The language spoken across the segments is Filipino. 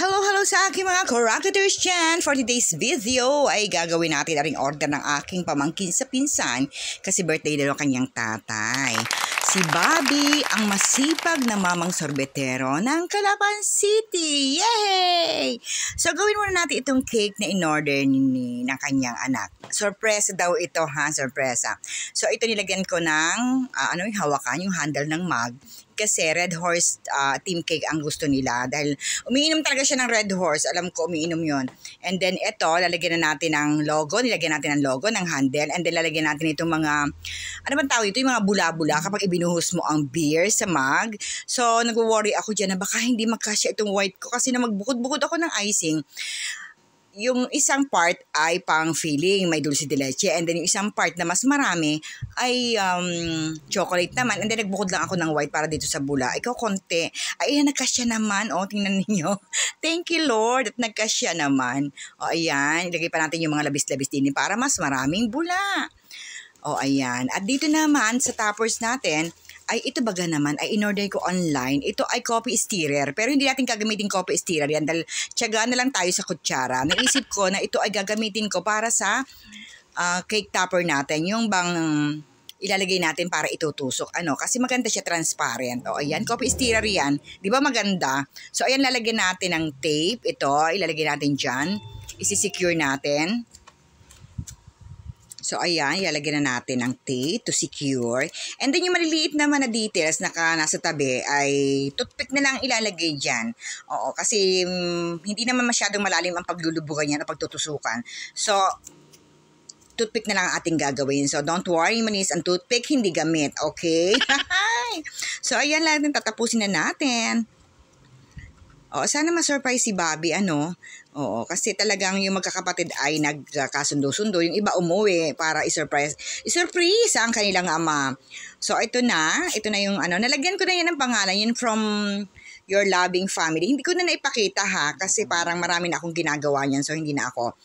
Hello sa aking mga Kurakaters dyan. For today's video ay gagawin natin na ring order ng aking pamangkin sa pinsan kasi birthday na ng kanyang tatay. Si Bobby, ang masipag na mamang sorbetero ng Calapan City. Yay! So gawin muna natin itong cake na in-order ng kanyang anak. Surprise daw ito ha, sorpresa. So ito nilagyan ko ng yung hawakan, yung handle ng mug. Kasi Red Horse team cake ang gusto nila dahil umiinom talaga siya ng Red Horse. Alam ko umiinom yon. And then ito, lalagyan na natin ng logo. Nilagyan natin ng logo ng handle. And then lalagyan natin itong mga, ano bang tawag ito? Yung mga bula-bula kapag ibinuhos mo ang beer sa mug. So nag-worry ako dyan na baka hindi magkasya itong white ko kasi na magbukod-bukod ako ng icing. Yung isang part ay pang filling, may dulce de leche, and then yung isang part na mas marami ay chocolate naman, and then nagbukod lang ako ng white para dito sa bula. Ikaw konti. Ay, ayan, nagkasya naman. O, tingnan ninyo. Thank you, Lord, at nagkasya naman. O, ayan, ilagay pa natin yung mga labis-labis din para mas maraming bula. O, ayan. At dito naman, sa toppers natin, ay ito baga naman ay in-order ko online. Ito ay coffee stirrer. Pero hindi natin gagamitin coffee stirrer yan dahil tiyaga na lang tayo sa kutsara. Naisip ko na ito ay gagamitin ko para sa cake topper natin. Yung bang ilalagay natin para itutusok. Kasi maganda siya, transparent. O ayan, coffee stirrer yan. Di ba maganda? So ayan, lalagyan natin ng tape. Ito, ilalagay natin dyan. Isi-secure natin. So, ayan, ilalagyan na natin ng tape to secure. And then, yung maliliit naman na details na nasa tabi ay toothpick na lang ilalagay dyan. Oo, kasi hindi naman masyadong malalim ang paglulubugan yan o pagtutusukan. So, toothpick na lang ang ating gagawin. So, don't worry, manis ang toothpick, hindi gamit. Okay? So, ayan lang, tatapusin na natin. Oo, sana ma-surprise si Bobby, Oo, kasi talagang yung magkakapatid ay nagkasundo-sundo. Yung iba umuwi para i-surprise ang kanilang ama. So, ito na yung nalagyan ko na yan ng pangalan, yun from your loving family. Hindi ko na naipakita ha, kasi parang marami na akong ginagawa niyan, so hindi na ako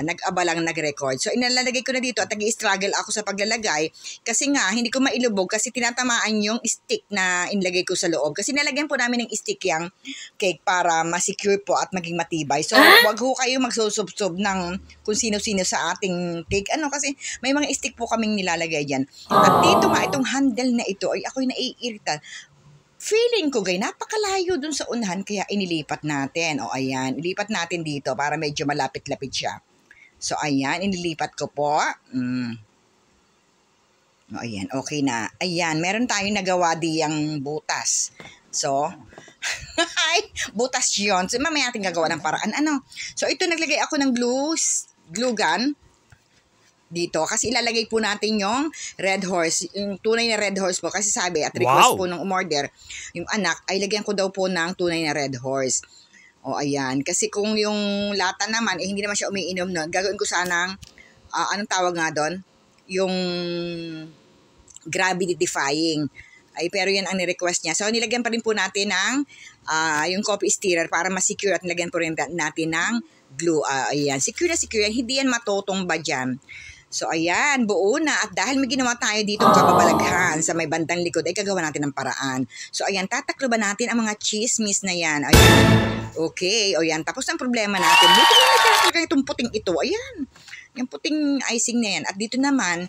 nag-abalang nag-record. So, inalalagay ko na dito at nag-i-struggle ako sa paglalagay kasi nga, hindi ko mailubog kasi tinatamaan yung stick na inlagay ko sa loob. Kasi nalagyan po namin ng stick yung cake para ma-secure po at maging matibay. So, wag ho kayo magsusubsob ng kung sino-sino sa ating cake. Kasi may mga stick po kaming nilalagay dyan. At dito nga, itong handle na ito, ay ako'y naiirita. Feeling ko, napakalayo dun sa unahan, kaya inilipat natin. O, ayan, ilipat natin dito para medyo malapit-lapit siya. So, ayan, inilipat ko po. O, ayan, okay na. Ayan, meron tayong nagawa diyang butas. So, ay, butas yun. So, mamaya natin gagawa ng paraan. So, ito, naglagay ako ng glue gun dito kasi ilalagay po natin yung Red Horse, yung tunay na Red Horse po kasi sabi at request po ng umorder yung anak ay lagyan ko daw po ng tunay na Red Horse. O ayan, kasi kung yung lata naman hindi naman siya umiinom nun, gagawin ko sanang anong tawag nga doon, yung gravity defying. Ay, pero yan ang ni-request niya. So, nilagyan pa rin po natin ng yung coffee stirrer para ma-secure at nilagyan po rin natin ng glue. Ayan, secure na secure yan. Hindi yan matutumba dyan. So, ayan, buo na. At dahil may ginawa tayo dito kababalaghan sa may bandang likod, ay gagawa natin ng paraan. So, ayan, tatakloban natin ang mga chismis na yan. Ayan. Okay, o yan. Tapos ang problema natin, dito na talaga itong puting ito. Ayan. Yung puting icing na yan. At dito naman,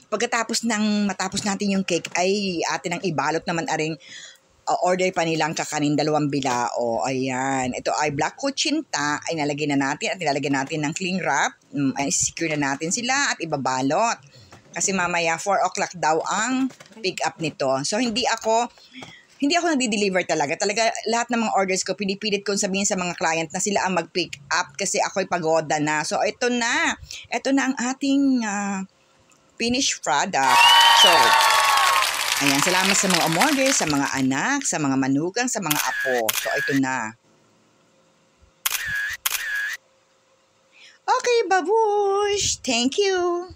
pagkatapos matapos natin yung cake, ay atin ang ibalot naman aring order pa nilang kakanin 2 bilao. Ayan. Ito ay black kuchinta. Ay nalagay na natin at nilalagyan natin ng cling wrap. Ay secure na natin sila at ibabalot. Kasi mamaya 4 o'clock daw ang pick up nito. So hindi ako nadi-deliver talaga. Talaga lahat ng mga orders ko, pinipilit kong sabihin sa mga client na sila ang mag-pick up kasi ako'y pagoda na. So ito na. Ito na ang ating finished product. So, ayan, salamat sa mga umorder, sa mga anak, sa mga manugang, sa mga apo. So, ito na. Okay, babush! Thank you!